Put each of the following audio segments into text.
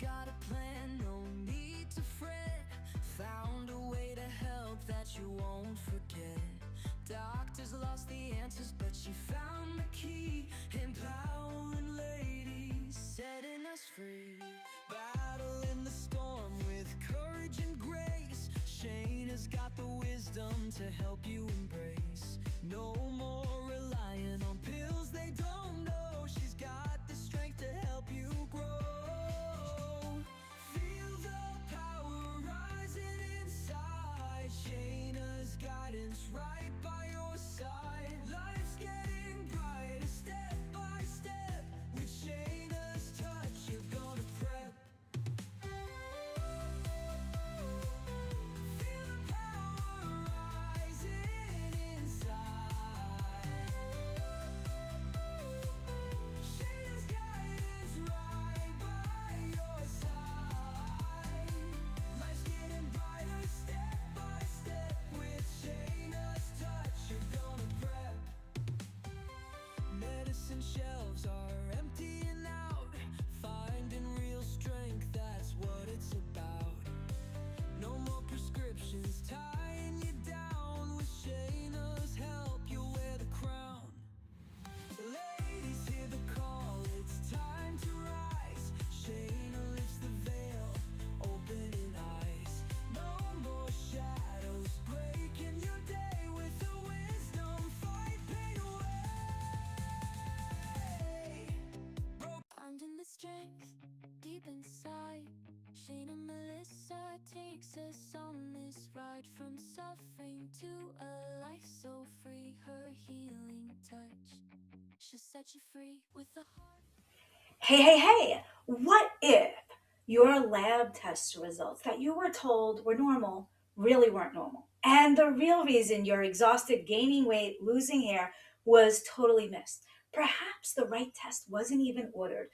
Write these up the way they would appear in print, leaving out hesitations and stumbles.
got a plan, no need to fret. Found a way to help that you won't forget. Doctors lost the answers, but she found the key. Empowering ladies, setting us free. Battle in the storm with courage and grace. Shayna's got the wisdom to help you embrace. No more relying on pills they don't know. She's got the strength to help you grow. Feel the power rising inside. Shayna's guidance right by your side. Life's getting brighter step by step. With Shayna's touch, you're gonna prep. Feel the power rising inside. Shayna's guidance right by your side. Life's getting brighter step by step. With Shayna's touch, you're gonna prep. Medicine shelves are emptying out. Finding real strength, that's what it's about. No more prescriptions tying you down. With Shayna's help, you'll wear the crown. Ladies, hear the call, it's time to rise. Shayna lifts the veil, opening eyes. No more shadows breaking your day. With the wisdom, fight pain away. Finding the strength deep inside. Shayna Melissa takes us on this ride, from suffering to a life so free. Her healing touch, she'll set you free with a heart. Hey, what if your lab test results that you were told were normal really weren't normal? And the real reason you're exhausted, gaining weight, losing hair was totally missed. Perhaps the right test wasn't even ordered,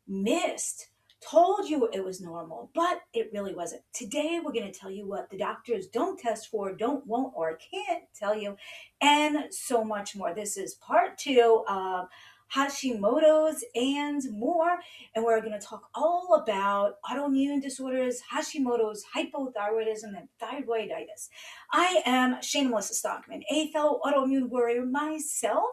missed, told you it was normal, but it really wasn't. Today, we're going to tell you what the doctors don't test for, don't, won't, or can't tell you, and so much more. This is part two of Hashimoto's and more. And we're going to talk all about autoimmune disorders, Hashimoto's, hypothyroidism, and thyroiditis. I am Shayna Melissa Stockman, a fellow autoimmune warrior myself,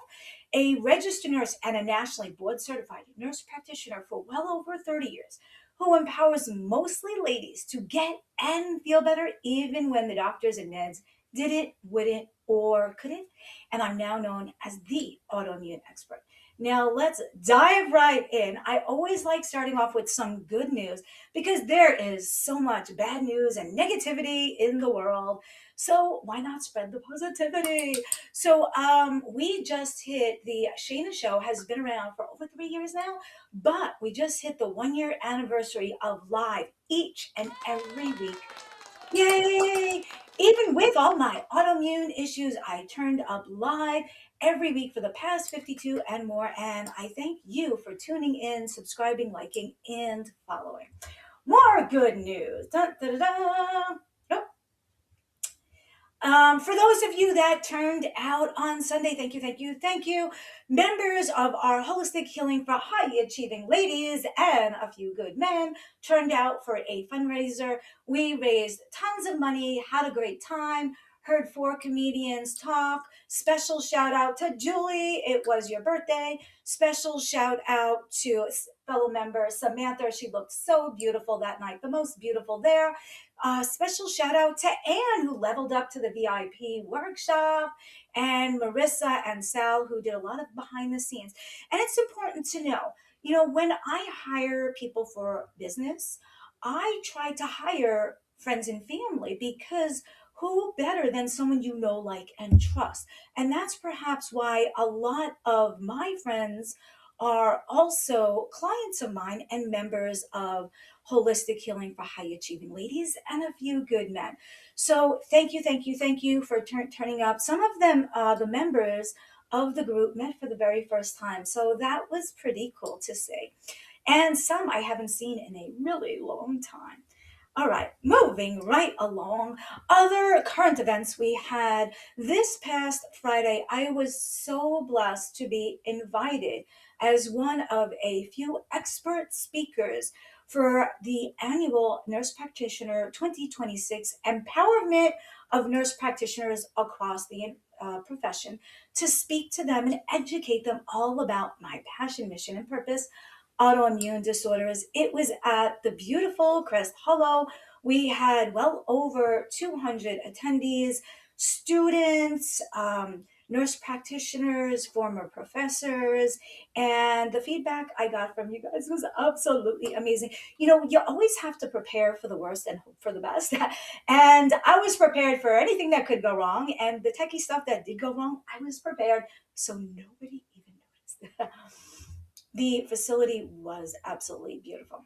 a registered nurse and a nationally board certified nurse practitioner for well over 30 years, who empowers mostly ladies to get and feel better even when the doctors and meds didn't, wouldn't, or couldn't. And I'm now known as the autoimmune expert. Now let's dive right in. I always like starting off with some good news because there is so much bad news and negativity in the world. So why not spread the positivity? So we just hit the Shayna Show has been around for over 3 years now, but we just hit the 1 year anniversary of live each and every week. Yay! Even with all my autoimmune issues, I turned up live every week for the past 52 and more. And I thank you for tuning in, subscribing, liking, and following. More good news. Dun, dun, dun, dun. Nope. For those of you that turned out on Sunday, thank you. Members of our Holistic Healing for High Achieving Ladies and a few good men turned out for a fundraiser. We raised tons of money, had a great time, heard 4 comedians talk. Special shout out to Julie. It was your birthday. Special shout out to fellow member Samantha. She looked so beautiful that night, the most beautiful there. Special shout out to Anne, who leveled up to the VIP workshop, and Marissa and Sal, who did a lot of behind the scenes. And it's important to know, when I hire people for business, I try to hire friends and family because who better than someone you know, like, and trust? And that's perhaps why a lot of my friends are also clients of mine and members of Holistic Healing for High Achieving Ladies and a few good men. So thank you for turning up. Some of them, the members of the group, met for the very first time. So that was pretty cool to see. And some I haven't seen in a really long time. All right, moving right along. Other current events we had this past Friday. I was so blessed to be invited as one of a few expert speakers for the annual Nurse Practitioner 2026 Empowerment of Nurse Practitioners across the profession, to speak to them and educate them all about my passion, mission, and purpose, autoimmune disorders. It was at the beautiful Crest Hollow. We had well over 200 attendees, students, nurse practitioners, former professors, and the feedback I got from you guys was absolutely amazing. You know, you always have to prepare for the worst and hope for the best. And I was prepared for anything that could go wrong, and the techie stuff that did go wrong, I was prepared, so nobody even noticed. The facility was absolutely beautiful.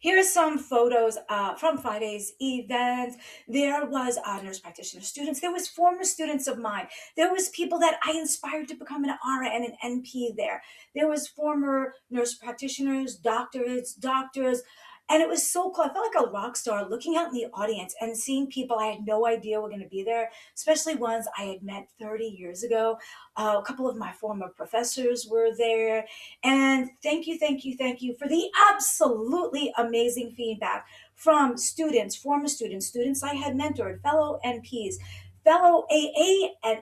Here's some photos from Friday's event. There was nurse practitioner students. There was former students of mine. There was people that I inspired to become an RN and NP there. There was former nurse practitioners, doctors. And it was so cool. I felt like a rock star looking out in the audience and seeing people I had no idea were going to be there, especially ones I had met 30 years ago. A couple of my former professors were there. And thank you for the absolutely amazing feedback from students, former students, students I had mentored, fellow NPs, fellow AA and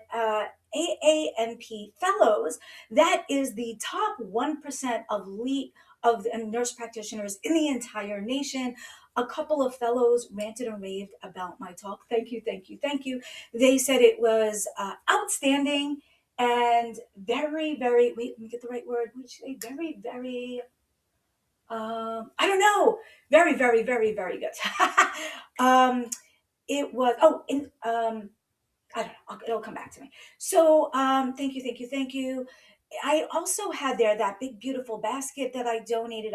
AANP fellows. That is the top 1% of nurse practitioners in the entire nation. A couple of fellows ranted and raved about my talk. Thank you. They said it was outstanding and very, very, wait, let me get the right word. Would you say very, I don't know. Very good. It was, I don't know, it'll come back to me. So, thank you. I also had there that big beautiful basket that I donated.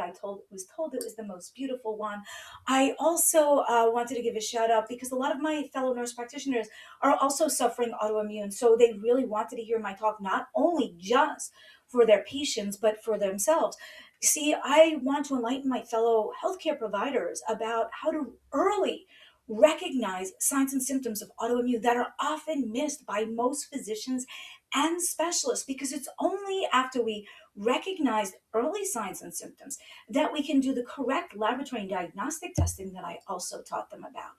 Was told it was the most beautiful one. I also wanted to give a shout out because a lot of my fellow nurse practitioners are also suffering autoimmune. So they really wanted to hear my talk, not only just for their patients, but for themselves. See, I want to enlighten my fellow healthcare providers about how to early recognize signs and symptoms of autoimmune that are often missed by most physicians and specialists, because it's only after we recognize early signs and symptoms that we can do the correct laboratory and diagnostic testing that I also taught them about,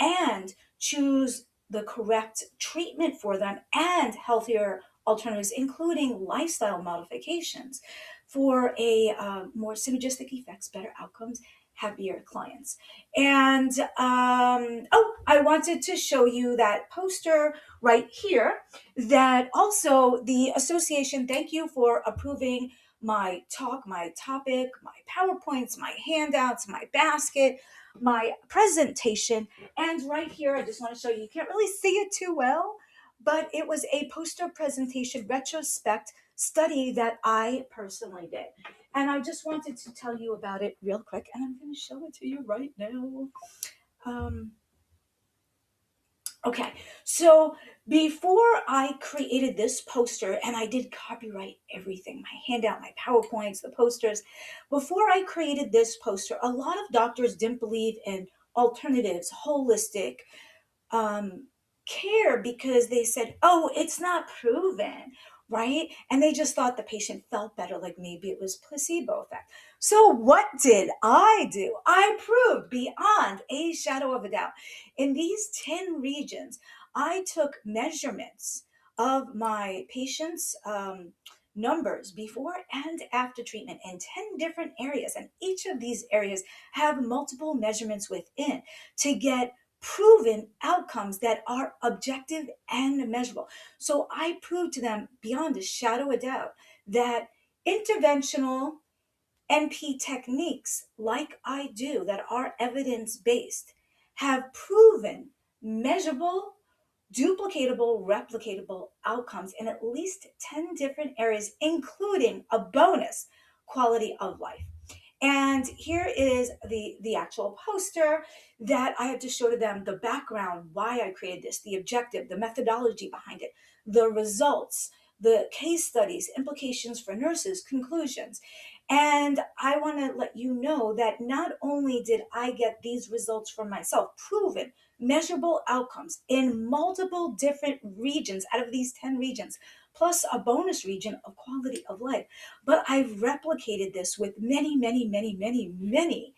and choose the correct treatment for them and healthier alternatives, including lifestyle modifications for a more synergistic effects, better outcomes, happier clients. And I wanted to show you that poster right here, that also the association, thank you for approving my talk, my topic, my PowerPoints, my handouts, my basket, my presentation. And right here, I just want to show you, you can't really see it too well, but it was a poster presentation retrospect study that I personally did. And I just wanted to tell you about it real quick, and I'm going to show it to you right now. Okay, so before I created this poster, and I did copyright everything, my handout, my PowerPoints, the posters, before I created this poster, a lot of doctors didn't believe in alternatives, holistic care, because they said, oh, it's not proven, right? And they just thought the patient felt better, like maybe it was placebo effect. So what did I do? I proved beyond a shadow of a doubt. In these 10 regions, I took measurements of my patients' numbers before and after treatment in 10 different areas. And each of these areas have multiple measurements within to get proven outcomes that are objective and measurable. So I proved to them beyond a shadow of doubt that interventional NP techniques like I do, that are evidence-based, have proven measurable, duplicatable, replicatable outcomes in at least 10 different areas, including a bonus, quality of life. And here is the actual poster that I had to show to them, the background, why I created this, the objective, the methodology behind it, the results, the case studies, implications for nurses, conclusions. And I want to let you know that not only did I get these results for myself, proven, measurable outcomes in multiple different regions out of these 10 regions, plus a bonus region of quality of life. But I've replicated this with many, many, many, many, many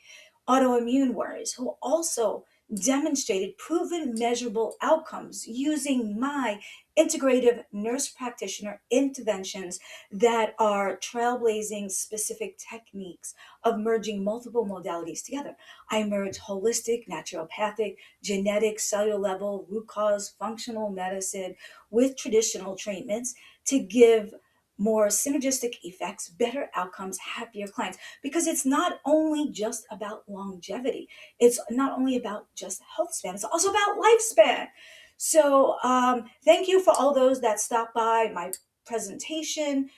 autoimmune warriors who also demonstrated proven measurable outcomes using my integrative nurse practitioner interventions that are trailblazing specific techniques of merging multiple modalities together. I merge holistic, naturopathic, genetic, cellular level, root cause, functional medicine with traditional treatments to give more synergistic effects, better outcomes, happier clients. Because it's not only just about longevity, it's not only about just health span, it's also about lifespan. So, thank you for all those that stopped by my presentation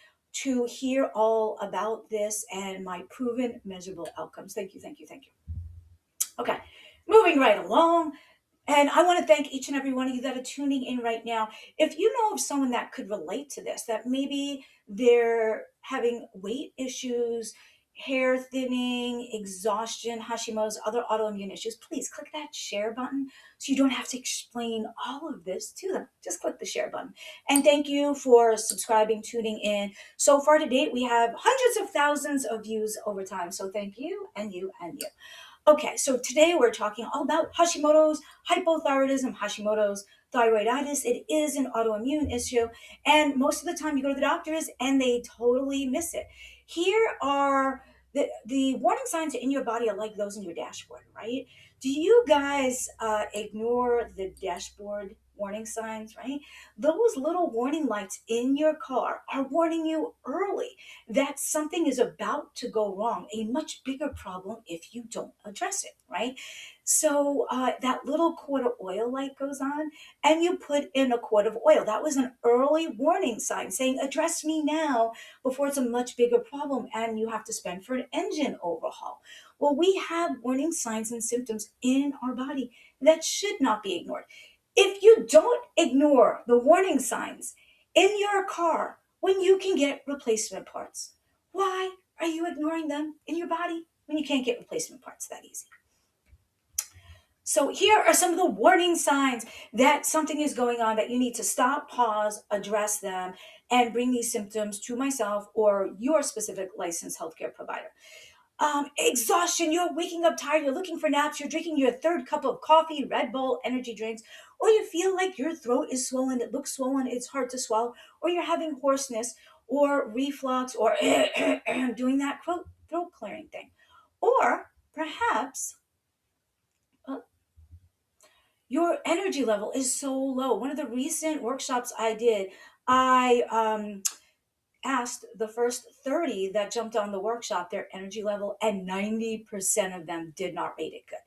to hear all about this and my proven measurable outcomes. Thank you, thank you, thank you. Okay, moving right along. And I want to thank each and every one of you that are tuning in right now. If you know of someone that could relate to this, that maybe they're having weight issues, hair thinning, exhaustion, Hashimoto's, other autoimmune issues, please click that share button so you don't have to explain all of this to them. Just click the share button. And thank you for subscribing, tuning in. So far to date, we have hundreds of thousands of views over time. So thank you and you and you. Okay, so today we're talking all about Hashimoto's, hypothyroidism, Hashimoto's, thyroiditis. It is an autoimmune issue, and most of the time you go to the doctors and they totally miss it. Here are the warning signs in your body are like those in your dashboard, right? Do you guys ignore the dashboard warning signs, right? Those little warning lights in your car are warning you early that something is about to go wrong, a much bigger problem if you don't address it, right? So that little quart of oil light goes on, and you put in a quart of oil. That was an early warning sign saying, address me now before it's a much bigger problem and you have to spend for an engine overhaul. Well, we have warning signs and symptoms in our body that should not be ignored. If you don't ignore the warning signs in your car when you can get replacement parts, why are you ignoring them in your body when you can't get replacement parts that easy? So here are some of the warning signs that something is going on that you need to stop, pause, address them, and bring these symptoms to myself or your specific licensed healthcare provider. Exhaustion, you're waking up tired, you're looking for naps, you're drinking your third cup of coffee, Red Bull, energy drinks, or you feel like your throat is swollen, it looks swollen, it's hard to swallow, or you're having hoarseness or reflux or doing that throat clearing thing. Or perhaps your energy level is so low. One of the recent workshops I did, I asked the first 30 that jumped on the workshop their energy level, and 90% of them did not rate it good.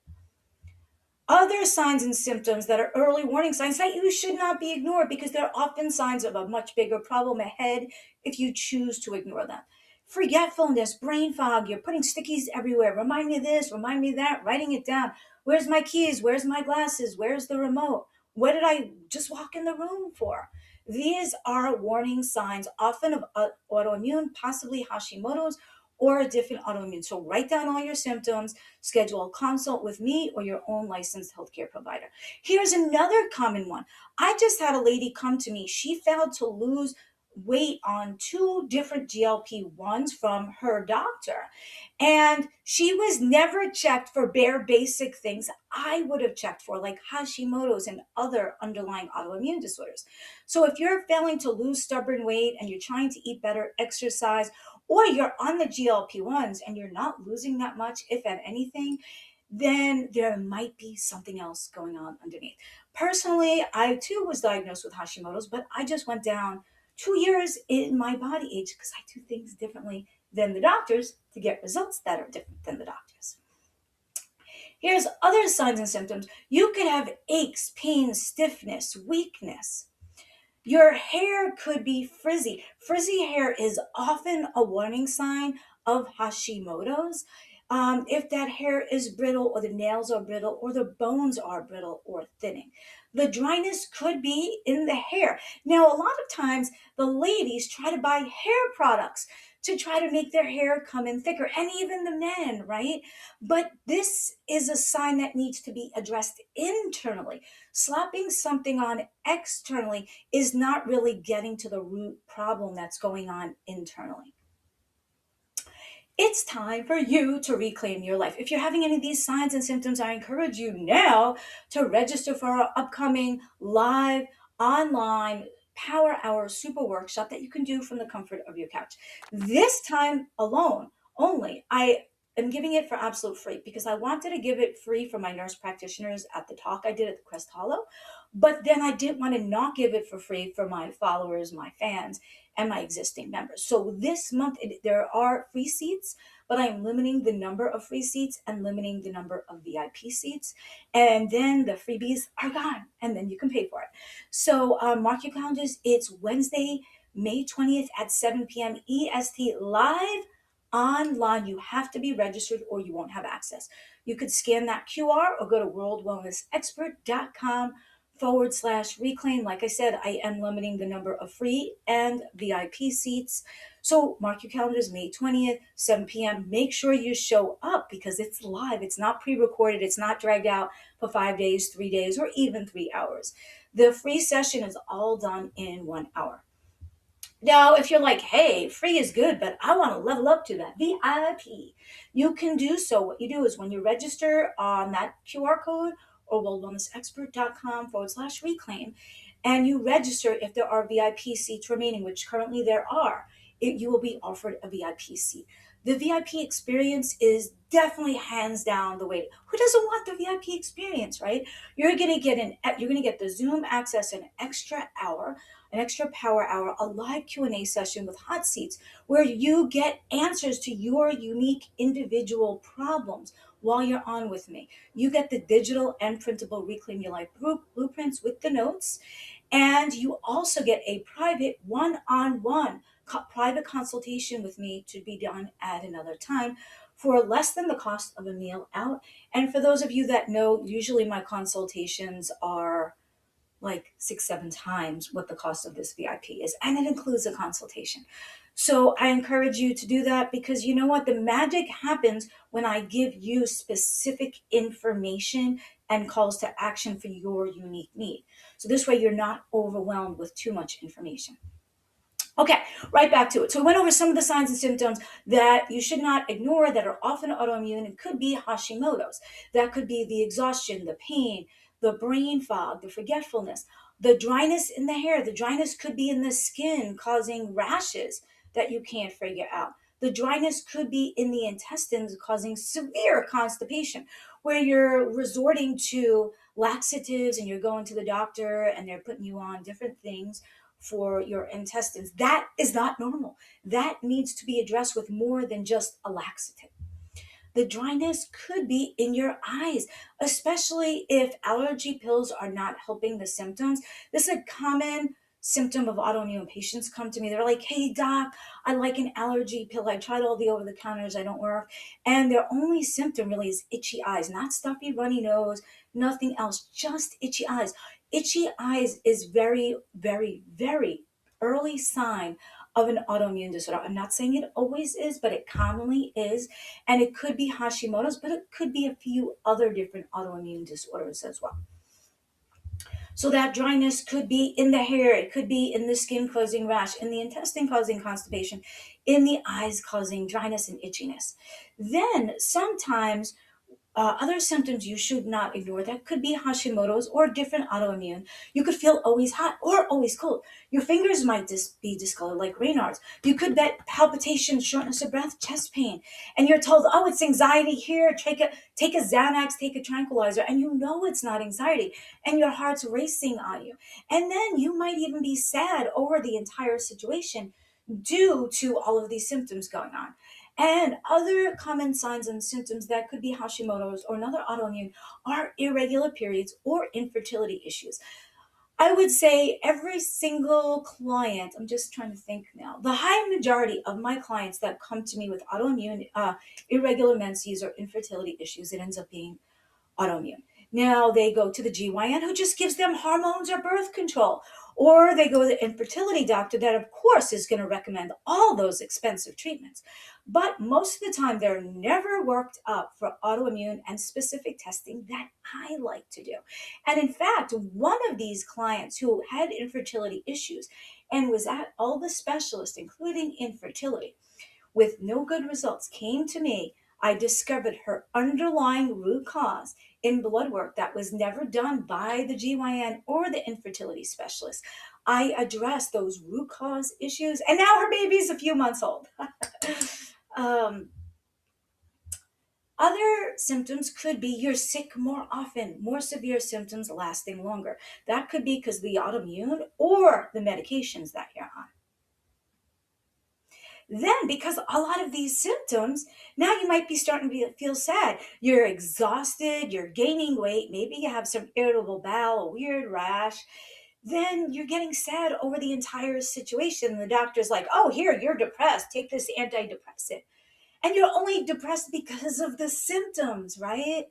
Other signs and symptoms that are early warning signs that you should not be ignored because they're often signs of a much bigger problem ahead if you choose to ignore them. Forgetfulness, brain fog, you're putting stickies everywhere. Remind me of this, remind me of that, writing it down. Where's my keys? Where's my glasses? Where's the remote? What did I just walk in the room for? These are warning signs, often of autoimmune, possibly Hashimoto's, or a different autoimmune. So write down all your symptoms, schedule a consult with me or your own licensed healthcare provider. Here's another common one. I just had a lady come to me. She failed to lose weight on 2 different GLP-1s from her doctor. And she was never checked for bare basic things I would have checked for, like Hashimoto's and other underlying autoimmune disorders. So if you're failing to lose stubborn weight and you're trying to eat better, exercise, or you're on the GLP-1s and you're not losing that much, if at anything, then there might be something else going on underneath. Personally, I too was diagnosed with Hashimoto's, but I just went down 2 years in my body age because I do things differently than the doctors to get results that are different than the doctors. Here's other signs and symptoms. You could have aches, pains, stiffness, weakness. Your hair could be frizzy. Frizzy hair is often a warning sign of Hashimoto's. If that hair is brittle or the nails are brittle or the bones are brittle or thinning. The dryness could be in the hair. Now, a lot of times the ladies try to buy hair products to try to make their hair come in thicker, and even the men, right? But this is a sign that needs to be addressed internally. Slapping something on externally is not really getting to the root problem that's going on internally. It's time for you to reclaim your life. If you're having any of these signs and symptoms, I encourage you now to register for our upcoming live online Power Hour Super Workshop that you can do from the comfort of your couch. This time alone, only, I am giving it for absolute free because I wanted to give it free for my nurse practitioners at the talk I did at the Crest Hollow. But then I didn't want to not give it for free for my followers, my fans, and my existing members. So this month, there are free seats, but I am limiting the number of free seats and limiting the number of VIP seats. And then the freebies are gone, and then you can pay for it. So mark your calendars. It's Wednesday, May 20th at 7 p.m. EST live online. You have to be registered or you won't have access. You could scan that QR or go to worldwellnessexpert.com/reclaim. Like I said, I am limiting the number of free and VIP seats. So mark your calendars, May 20th, 7 p.m. Make sure you show up because it's live. It's not pre-recorded. It's not dragged out for 5 days, 3 days, or even 3 hours. The free session is all done in 1 hour. Now, if you're like, hey, free is good, but I want to level up to that VIP, you can do so. What you do is when you register on that QR code or worldwellnessexpert.com/reclaim, and you register if there are VIP seats remaining, which currently there are, you will be offered a VIP seat. The VIP experience is definitely hands down the way. Who doesn't want the VIP experience, right? You're gonna get the Zoom access an extra hour, an extra power hour, a live Q&A session with hot seats where you get answers to your unique individual problems while you're on with me. You get the digital and printable Reclaim Your Life blueprints with the notes, and you also get a private one-on-one private consultation with me to be done at another time for less than the cost of a meal out. And for those of you that know, usually my consultations are like 6-7 times what the cost of this VIP is, and it includes a consultation. So I encourage you to do that because you know what? The magic happens when I give you specific information and calls to action for your unique need. So this way you're not overwhelmed with too much information. Okay, right back to it. So we went over some of the signs and symptoms that you should not ignore that are often autoimmune. It could be Hashimoto's. That could be the exhaustion, the pain, the brain fog, the forgetfulness, the dryness in the hair. The dryness could be in the skin, causing rashes that you can't figure out. The dryness could be in the intestines, causing severe constipation, where you're resorting to laxatives and you're going to the doctor and they're putting you on different things for your intestines. That is not normal. That needs to be addressed with more than just a laxative. The dryness could be in your eyes, especially if allergy pills are not helping the symptoms. This is a common symptom of autoimmune patients come to me. They're like, hey, doc, I like an allergy pill. I tried all the over-the-counters. I don't work. And their only symptom really is itchy eyes, not stuffy, runny nose, nothing else, just itchy eyes. Itchy eyes is very, very, very early sign of an autoimmune disorder. I'm not saying it always is, but it commonly is. And it could be Hashimoto's, but it could be a few other different autoimmune disorders as well. So that dryness could be in the hair, it could be in the skin causing rash, in the intestine causing constipation, in the eyes causing dryness and itchiness. Then sometimes other symptoms you should not ignore that could be Hashimoto's or different autoimmune. You could feel always hot or always cold. Your fingers might be discolored like Raynaud's. You could get palpitations, shortness of breath, chest pain. And you're told, oh, it's anxiety here. Take a Xanax, take a tranquilizer. And you know it's not anxiety. And your heart's racing on you. And then you might even be sad over the entire situation due to all of these symptoms going on. And other common signs and symptoms that could be Hashimoto's or another autoimmune are irregular periods or infertility issues. I would say every single client, I'm just trying to think now, the high majority of my clients that come to me with autoimmune irregular menses or infertility issues, it ends up being autoimmune. Now they go to the GYN who just gives them hormones or birth control. Or they go to the infertility doctor that, of course, is going to recommend all those expensive treatments. But most of the time, they're never worked up for autoimmune and specific testing that I like to do. And in fact, one of these clients who had infertility issues and was at all the specialists, including infertility, with no good results, came to me. I discovered her underlying root cause in blood work that was never done by the GYN or the infertility specialist. I addressed those root cause issues, and now her baby's a few months old. um, Other symptoms could be you're sick more often, more severe symptoms lasting longer. That could be because the autoimmune or the medications that you're on. Then, because a lot of these symptoms, now you might be starting to feel sad. You're exhausted, you're gaining weight, maybe you have some irritable bowel, a weird rash. Then you're getting sad over the entire situation. The doctor's like, oh, here, you're depressed. Take this antidepressant. And you're only depressed because of the symptoms, right?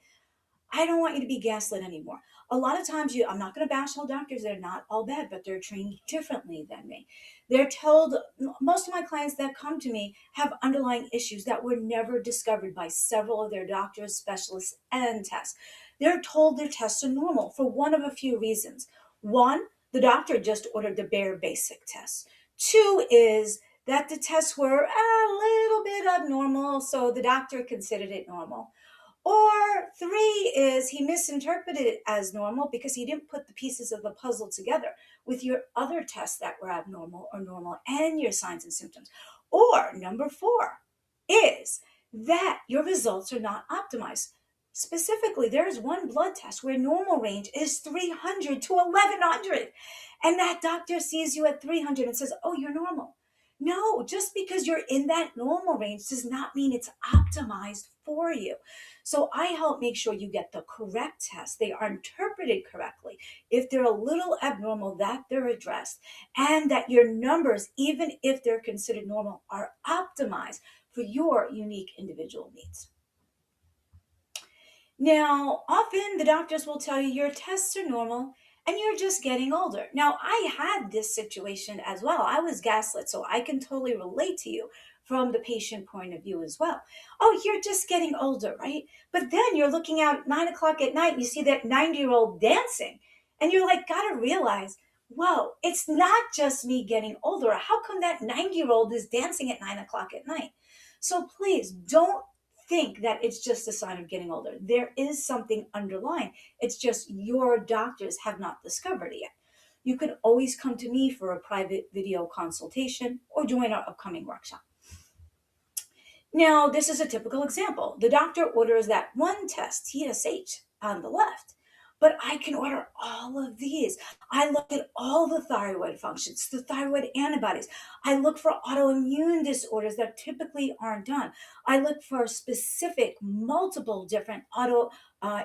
I don't want you to be gaslit anymore. A lot of times, I'm not going to bash all doctors. They're not all bad, but they're trained differently than me. They're told, most of my clients that come to me have underlying issues that were never discovered by several of their doctors, specialists, and tests. They're told their tests are normal for one of a few reasons. One, the doctor just ordered the bare basic tests. Two is that the tests were a little bit abnormal, so the doctor considered it normal. Or three is he misinterpreted it as normal because he didn't put the pieces of the puzzle together with your other tests that were abnormal or normal and your signs and symptoms. Or number four is that your results are not optimized. Specifically, there is one blood test where normal range is 300 to 1100. And that doctor sees you at 300 and says, oh, you're normal. No, just because you're in that normal range does not mean it's optimized for you. So I help make sure you get the correct test. They are interpreted correctly. If they're a little abnormal, that they're addressed, and that your numbers, even if they're considered normal, are optimized for your unique individual needs. Now, often the doctors will tell you your tests are normal and you're just getting older. Now, I had this situation as well. I was gaslit, so I can totally relate to you from the patient point of view as well. Oh, you're just getting older, right? But then you're looking out at 9 o'clock at night and you see that 90-year-old dancing, and you're like, gotta realize, whoa, it's not just me getting older. How come that 90-year-old is dancing at 9 o'clock at night? So please don't think that it's just a sign of getting older. There is something underlying. It's just your doctors have not discovered it yet. You can always come to me for a private video consultation or join our upcoming workshop. Now, this is a typical example. The doctor orders that one test, TSH, on the left, but I can order all of these. I look at all the thyroid functions, the thyroid antibodies. I look for autoimmune disorders that typically aren't done. I look for specific, multiple different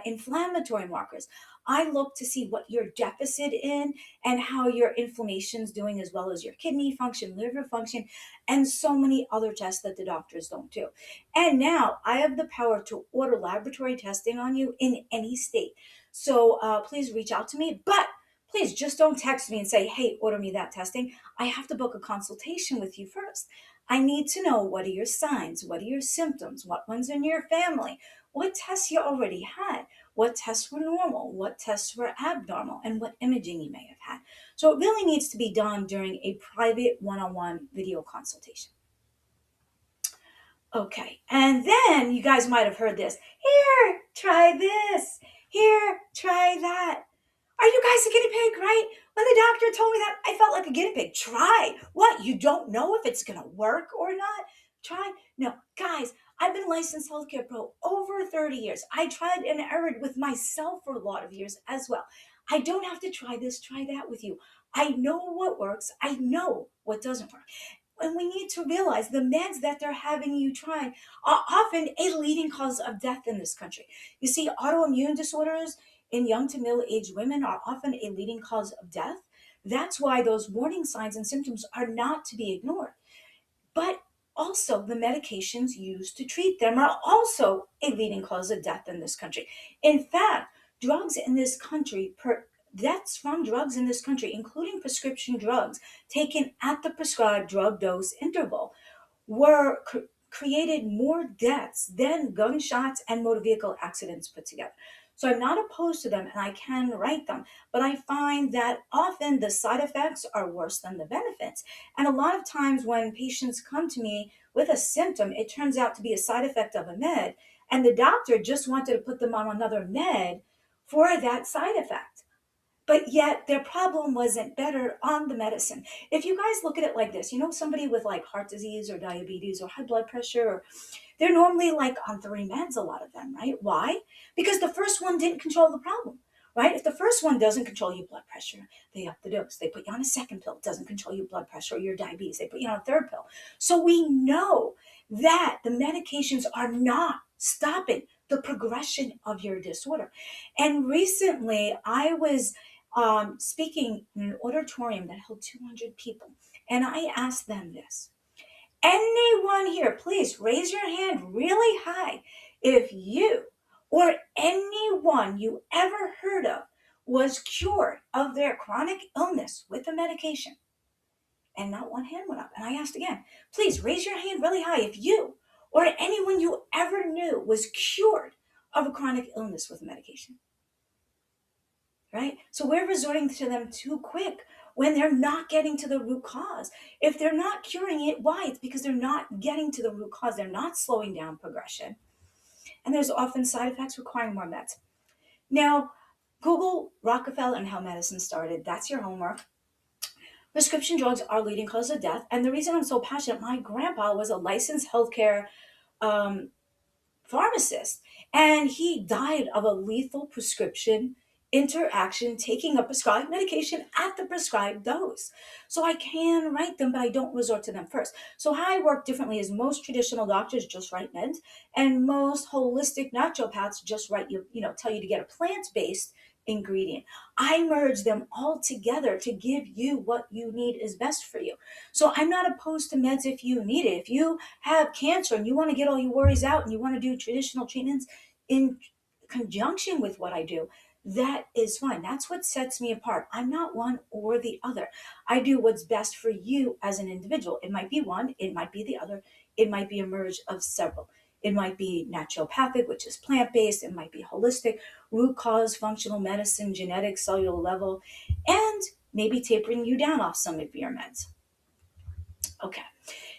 inflammatory markers. I look to see what you're deficit in and how your inflammation's doing, as well as your kidney function, liver function, and so many other tests that the doctors don't do. And now I have the power to order laboratory testing on you in any state. So please reach out to me, but please just don't text me and say, hey, order me that testing. I have to book a consultation with you first. I need to know, what are your signs? What are your symptoms? What ones in your family? What tests you already had? What tests were normal? What tests were abnormal? And what imaging you may have had. So it really needs to be done during a private one-on-one video consultation. Okay, and then you guys might have heard this. Here, try this. Here, try that. Are you guys a guinea pig, right? When the doctor told me that, I felt like a guinea pig. Try. What? You don't know if it's going to work or not? Try. No, guys, I've been licensed healthcare pro over 30 years. I tried and errored with myself for a lot of years as well. I don't have to try this, try that with you. I know what works. I know what doesn't work. And we need to realize the meds that they're having you try are often a leading cause of death in this country. You see, autoimmune disorders in young to middle-aged women are often a leading cause of death. That's why those warning signs and symptoms are not to be ignored. But also, the medications used to treat them are also a leading cause of death in this country. In fact, drugs in this country, deaths from drugs in this country, including prescription drugs taken at the prescribed drug dose interval, were created more deaths than gunshots and motor vehicle accidents put together. So I'm not opposed to them and I can write them, but I find that often the side effects are worse than the benefits. And a lot of times when patients come to me with a symptom, it turns out to be a side effect of a med, and the doctor just wanted to put them on another med for that side effect. But yet their problem wasn't better on the medicine. If you guys look at it like this, somebody with like heart disease or diabetes or high blood pressure, they're normally like on 3 meds, a lot of them, right? Why? Because the first one didn't control the problem, right? If the first one doesn't control your blood pressure, they up the dose. They put you on a second pill. It doesn't control your blood pressure or your diabetes. They put you on a third pill. So we know that the medications are not stopping the progression of your disorder. And recently I was speaking in an auditorium that held 200 people. And I asked them this. Anyone here, please raise your hand really high if you or anyone you ever heard of was cured of their chronic illness with a medication. And not one hand went up. And I asked again, please raise your hand really high if you or anyone you ever knew was cured of a chronic illness with a medication. Right? So we're resorting to them too quick when they're not getting to the root cause. If they're not curing it, why? It's because they're not getting to the root cause. They're not slowing down progression. And there's often side effects requiring more meds. Now, Google Rockefeller and how medicine started. That's your homework. Prescription drugs are leading cause of death. And the reason I'm so passionate, my grandpa was a licensed healthcare pharmacist, and he died of a lethal prescription interaction taking a prescribed medication at the prescribed dose. So I can write them, but I don't resort to them first. So how I work differently is most traditional doctors just write meds, and most holistic naturopaths just write tell you to get a plant-based ingredient. I merge them all together to give you what you need is best for you. So I'm not opposed to meds if you need it. If you have cancer and you want to get all your worries out and you want to do traditional treatments in conjunction with what I do, that is fine. That's what sets me apart. I'm not one or the other. I do what's best for you as an individual. It might be one, it might be the other, it might be a merge of several. It might be naturopathic, which is plant-based. It might be holistic, root cause, functional medicine, genetic, cellular level, and maybe tapering you down off some of your meds. Okay.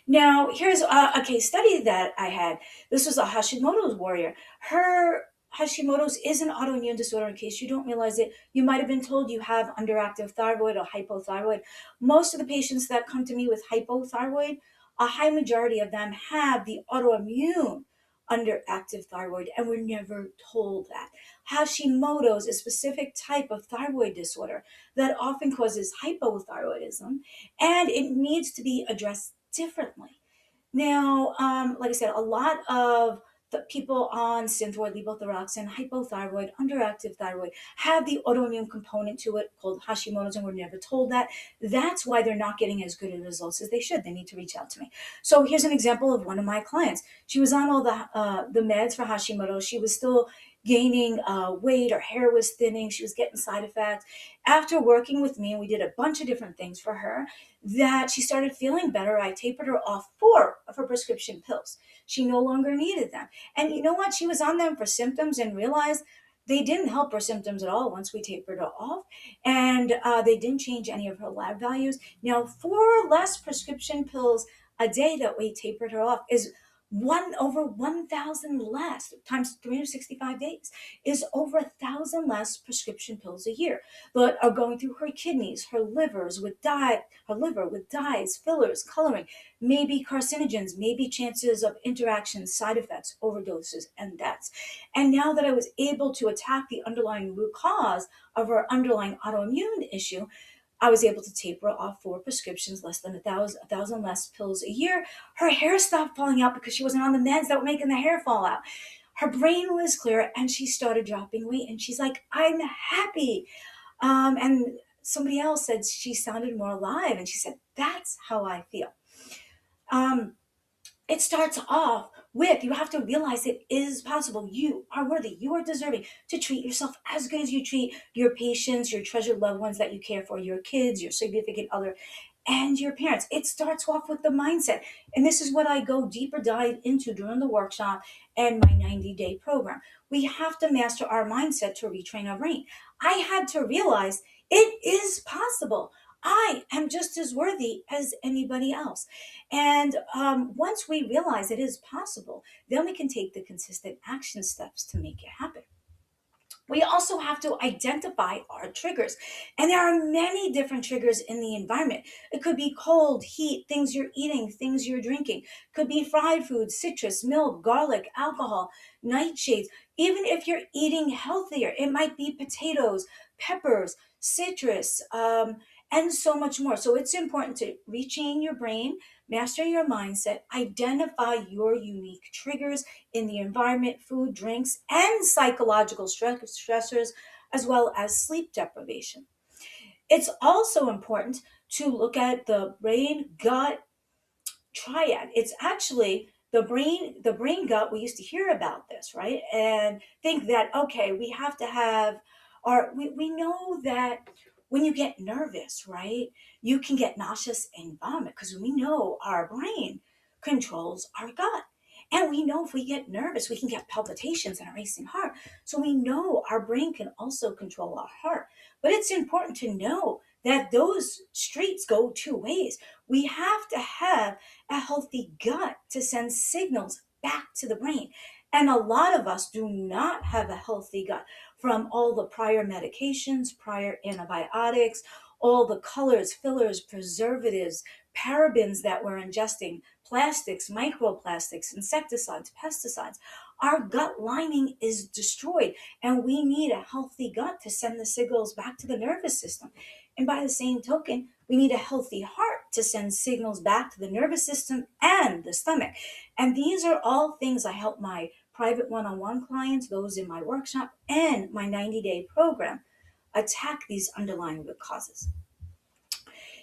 Now, here's a case study that I had. This was a Hashimoto's warrior. Her Hashimoto's is an autoimmune disorder. In case you don't realize it, you might have been told you have underactive thyroid or hypothyroid. Most of the patients that come to me with hypothyroid, a high majority of them have the autoimmune underactive thyroid, and we're never told that. Hashimoto's is a specific type of thyroid disorder that often causes hypothyroidism, and it needs to be addressed differently. Now, like I said, a lot of the people on Synthroid, levothyroxine, hypothyroid, underactive thyroid have the autoimmune component to it called Hashimoto's, and we're never told that. That's why they're not getting as good results as they should. They need to reach out to me. So here's an example of one of my clients. She was on all the meds for Hashimoto. She was still gaining weight. Her hair was thinning. She was getting side effects. After working with me, and we did a bunch of different things for her, that she started feeling better. I tapered her off 4 of her prescription pills. She no longer needed them. And you know what? She was on them for symptoms and realized they didn't help her symptoms at all once we tapered her off. And they didn't change any of her lab values. Now, 4 less prescription pills a day that we tapered her off is over 1,000 less times 365 days is over 1,000 less prescription pills a year that are going through her kidneys, her liver with dyes, fillers, coloring, maybe carcinogens, maybe chances of interactions, side effects, overdoses, and deaths. And now that I was able to attack the underlying root cause of her underlying autoimmune issue, I was able to taper off 4 prescriptions, less than 1,000 less pills a year. Her hair stopped falling out because she wasn't on the meds that were making the hair fall out. Her brain was clear and she started dropping weight. And she's like, I'm happy. And somebody else said she sounded more alive. And she said, that's how I feel. It starts off You have to realize it is possible. You are worthy. You are deserving to treat yourself as good as you treat your patients, your treasured loved ones that you care for, your kids, your significant other, and your parents. It starts off with the mindset. And this is what I go deeper dive into during the workshop and my 90-day program. We have to master our mindset to retrain our brain. I had to realize it is possible. I am just as worthy as anybody else. And once we realize it is possible, then we can take the consistent action steps to make it happen. We also have to identify our triggers. And there are many different triggers in the environment. It could be cold, heat, things you're eating, things you're drinking. Could be fried food, citrus, milk, garlic, alcohol, nightshades. Even if you're eating healthier, it might be potatoes, peppers, citrus, and so much more. So it's important to retrain your brain, master your mindset, identify your unique triggers in the environment, food, drinks, and psychological stressors, as well as sleep deprivation. It's also important to look at the brain gut triad. It's actually the brain gut. We used to hear about this, right? And think that, okay, we have to have we know that when you get nervous, right, you can get nauseous and vomit because we know our brain controls our gut. And we know if we get nervous, we can get palpitations and a racing heart. So we know our brain can also control our heart. But it's important to know that those streets go two ways. We have to have a healthy gut to send signals back to the brain. And a lot of us do not have a healthy gut from all the prior medications, prior antibiotics, all the colors, fillers, preservatives, parabens that we're ingesting, plastics, microplastics, insecticides, pesticides. Our gut lining is destroyed, and we need a healthy gut to send the signals back to the nervous system. And by the same token, we need a healthy heart to send signals back to the nervous system and the stomach. And these are all things I help my private one on one clients, those in my workshop, and my 90-day program attack these underlying root causes.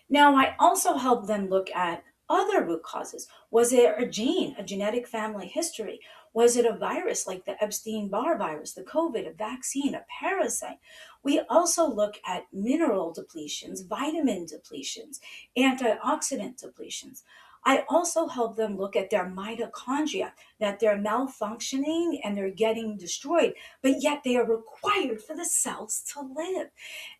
Now, I also help them look at other root causes. Was it a gene, a genetic family history? Was it a virus like the Epstein-Barr virus, the COVID, a vaccine, a parasite? We also look at mineral depletions, vitamin depletions, antioxidant depletions. I also help them look at their mitochondria, that they're malfunctioning and they're getting destroyed, but yet they are required for the cells to live.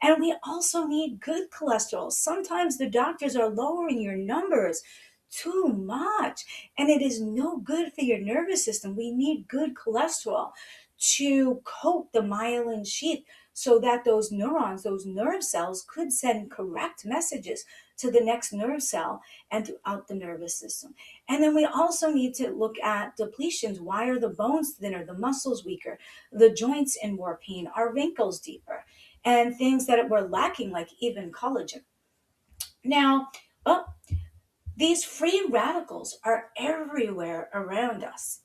And we also need good cholesterol. Sometimes the doctors are lowering your numbers too much, and it is no good for your nervous system. We need good cholesterol to coat the myelin sheath so that those neurons, those nerve cells, could send correct messages to the next nerve cell and throughout the nervous system. And then we also need to look at depletions. Why are the bones thinner, the muscles weaker, the joints in more pain, our wrinkles deeper, and things that were lacking, like even collagen? Now, oh, these free radicals are everywhere around us.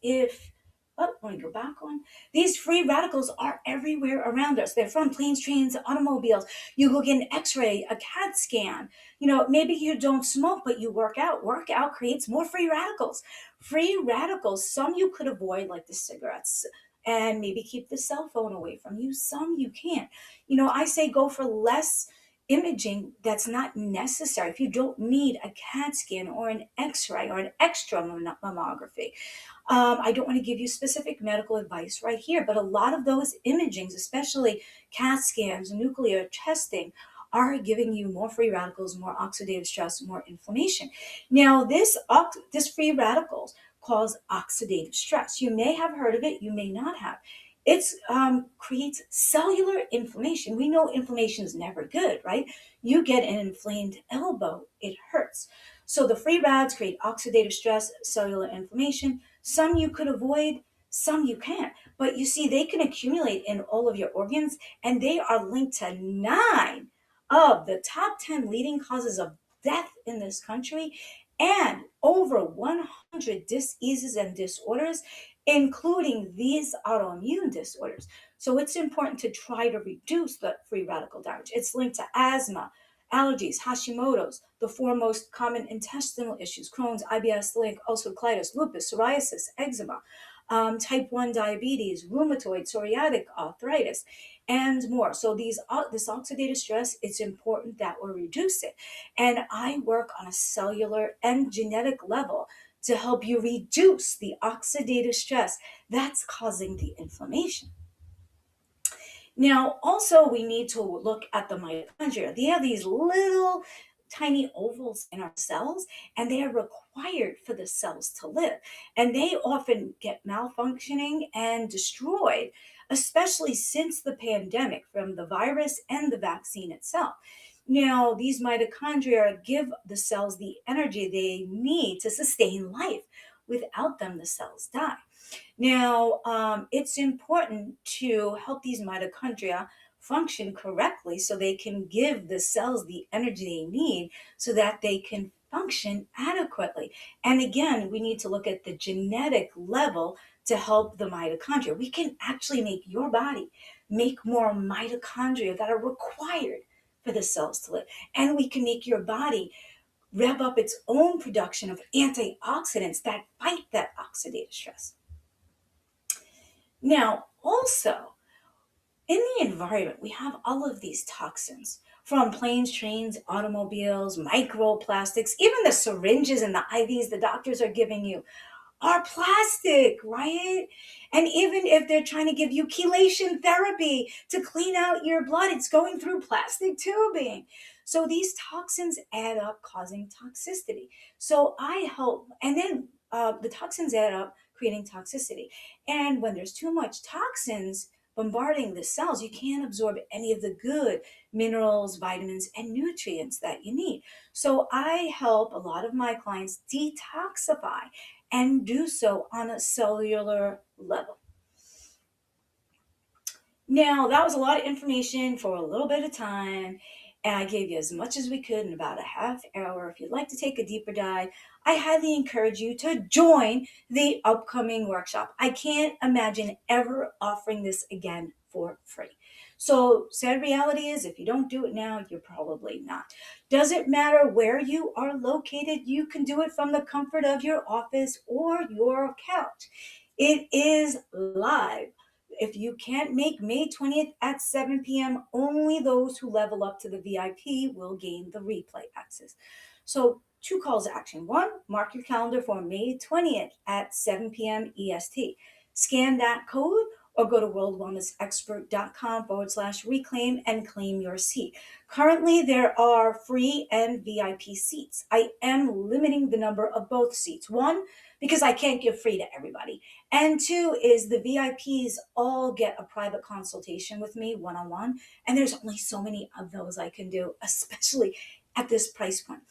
Let me go back on. These free radicals are everywhere around us. They're from planes, trains, automobiles. You go get an x-ray, a CAT scan. Maybe you don't smoke, but you work out. Workout creates more free radicals. Free radicals, some you could avoid, like the cigarettes, and maybe keep the cell phone away from you. Some you can't. I say go for less imaging that's not necessary. If you don't need a CAT scan or an x-ray or an extra mammography, I don't want to give you specific medical advice right here, but a lot of those imagings, especially CAT scans, nuclear testing, are giving you more free radicals, more oxidative stress, more inflammation. Now, this free radicals cause oxidative stress. You may have heard of it, you may not have. It creates cellular inflammation. We know inflammation is never good, right? You get an inflamed elbow, it hurts. So the free rads create oxidative stress, cellular inflammation. Some you could avoid, some you can't. But you see, they can accumulate in all of your organs, and they are linked to 9 of the top 10 leading causes of death in this country, and over 100 diseases and disorders, including these autoimmune disorders. So it's important to try to reduce the free radical damage. It's linked to asthma, allergies, Hashimoto's, the four most common intestinal issues: Crohn's, IBS, ulcerative colitis, lupus, psoriasis, eczema, type 1 diabetes, rheumatoid, psoriatic arthritis, and more. So this oxidative stress, it's important that we reduce it. And I work on a cellular and genetic level to help you reduce the oxidative stress that's causing the inflammation. Now, also, we need to look at the mitochondria. They have these little tiny ovals in our cells, and they are required for the cells to live. And they often get malfunctioning and destroyed, especially since the pandemic from the virus and the vaccine itself. Now, these mitochondria give the cells the energy they need to sustain life. Without them, the cells die. Now, it's important to help these mitochondria function correctly so they can give the cells the energy they need so that they can function adequately. And again, we need to look at the genetic level to help the mitochondria. We can actually make your body make more mitochondria that are required for the cells to live. And we can make your body rev up its own production of antioxidants that fight that oxidative stress. Now, also, in the environment, we have all of these toxins from planes, trains, automobiles, microplastics, even the syringes and the IVs the doctors are giving you are plastic, right? And even if they're trying to give you chelation therapy to clean out your blood, it's going through plastic tubing. So these toxins add up, causing toxicity. So I help, and then the toxins add up, creating toxicity. And when there's too much toxins bombarding the cells, you can't absorb any of the good minerals, vitamins, and nutrients that you need. So I help a lot of my clients detoxify and do so on a cellular level. Now, that was a lot of information for a little bit of time, and I gave you as much as we could in about a half hour. If you'd like to take a deeper dive, I highly encourage you to join the upcoming workshop. I can't imagine ever offering this again for free. So, sad reality is, if you don't do it now, you're probably not. Doesn't matter where you are located, you can do it from the comfort of your office or your couch. It is live. If you can't make May 20th at 7 p.m., only those who level up to the VIP will gain the replay access. So, two calls to action. One, mark your calendar for May 20th at 7 p.m. EST. Scan that code or go to worldwellnessexpert.com/reclaim and claim your seat. Currently, there are free and VIP seats. I am limiting the number of both seats. One, because I can't give free to everybody. And two is the VIPs all get a private consultation with me one-on-one. And there's only so many of those I can do, especially at this price point.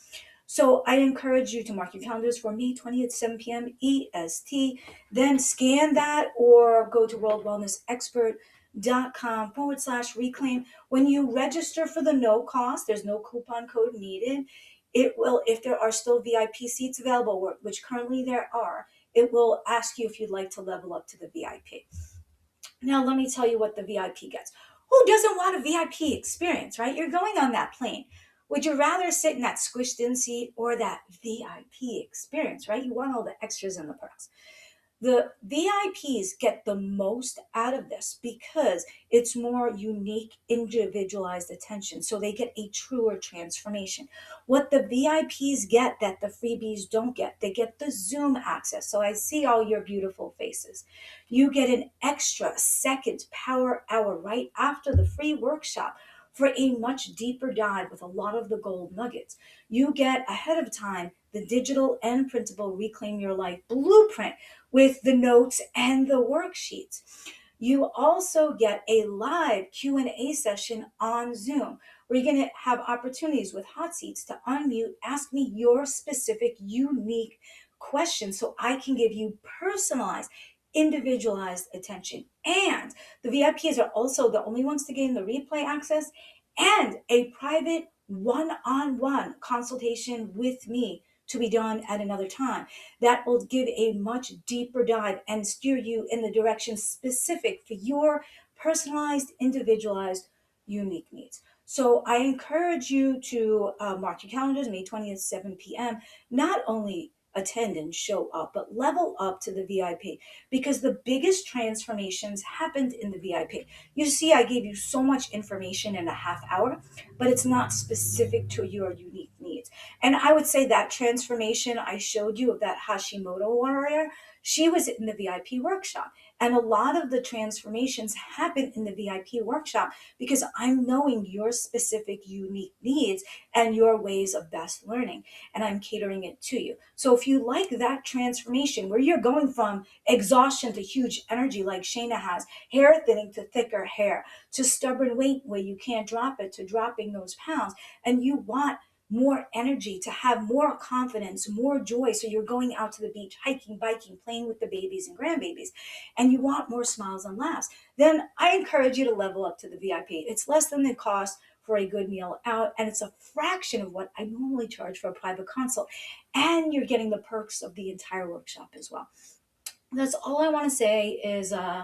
So I encourage you to mark your calendars for May 20th, 7 p.m. EST. Then scan that or go to worldwellnessexpert.com/reclaim. When you register for the no cost, there's no coupon code needed. It will, if there are still VIP seats available, which currently there are, it will ask you if you'd like to level up to the VIP. Now, let me tell you what the VIP gets. Who doesn't want a VIP experience, right? You're going on that plane. Would you rather sit in that squished in seat or that VIP experience, right? You want all the extras and the perks. The VIPs get the most out of this because it's more unique, individualized attention. So they get a truer transformation. What the VIPs get that the freebies don't get, they get the Zoom access. So I see all your beautiful faces. You get an extra second power hour right after the free workshop for a much deeper dive with a lot of the gold nuggets. You get ahead of time the digital and printable Reclaim Your Life blueprint with the notes and the worksheets. You also get a live Q&A session on Zoom where you're going to have opportunities with hot seats to unmute, ask me your specific, unique questions so I can give you personalized, individualized attention. And the VIPs are also the only ones to gain the replay access and a private one-on-one consultation with me to be done at another time. That will give a much deeper dive and steer you in the direction specific for your personalized, individualized, unique needs. So I encourage you to mark your calendars, May 20th, 7 p.m. Not only attend and show up, but level up to the VIP, because the biggest transformations happened in the VIP. You see, I gave you so much information in a half hour, but it's not specific to your unique needs. And I would say that transformation I showed you of that Hashimoto warrior, she was in the VIP workshop. And a lot of the transformations happen in the VIP workshop because I'm knowing your specific unique needs and your ways of best learning, and I'm catering it to you. So if you like that transformation where you're going from exhaustion to huge energy like Shayna has, hair thinning to thicker hair, to stubborn weight where you can't drop it, to dropping those pounds, and you want more energy, to have more confidence, more joy. So you're going out to the beach, hiking, biking, playing with the babies and grandbabies, and you want more smiles and laughs, then I encourage you to level up to the VIP. It's less than the cost for a good meal out, and it's a fraction of what I normally charge for a private consult. And you're getting the perks of the entire workshop as well. That's all I want to say is go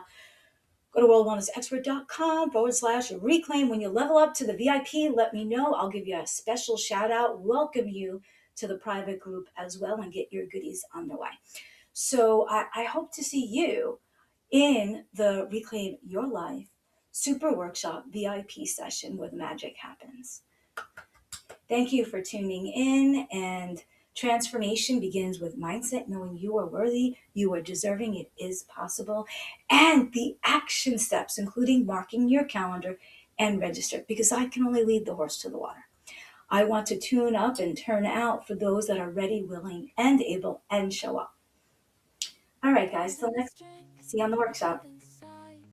to worldwellnessexpert.com/reclaim. When you level up to the VIP, let me know. I'll give you a special shout out, welcome you to the private group as well, and get your goodies on the way. So I hope to see you in the Reclaim Your Life Super Workshop VIP session where the magic happens. Thank you for tuning in, and transformation begins with mindset, knowing you are worthy, you are deserving, it is possible, and the action steps, including marking your calendar and register, because I can only lead the horse to the water. I want to tune up and turn out for those that are ready, willing, and able, and show up. All right, guys, till next, see you on the workshop.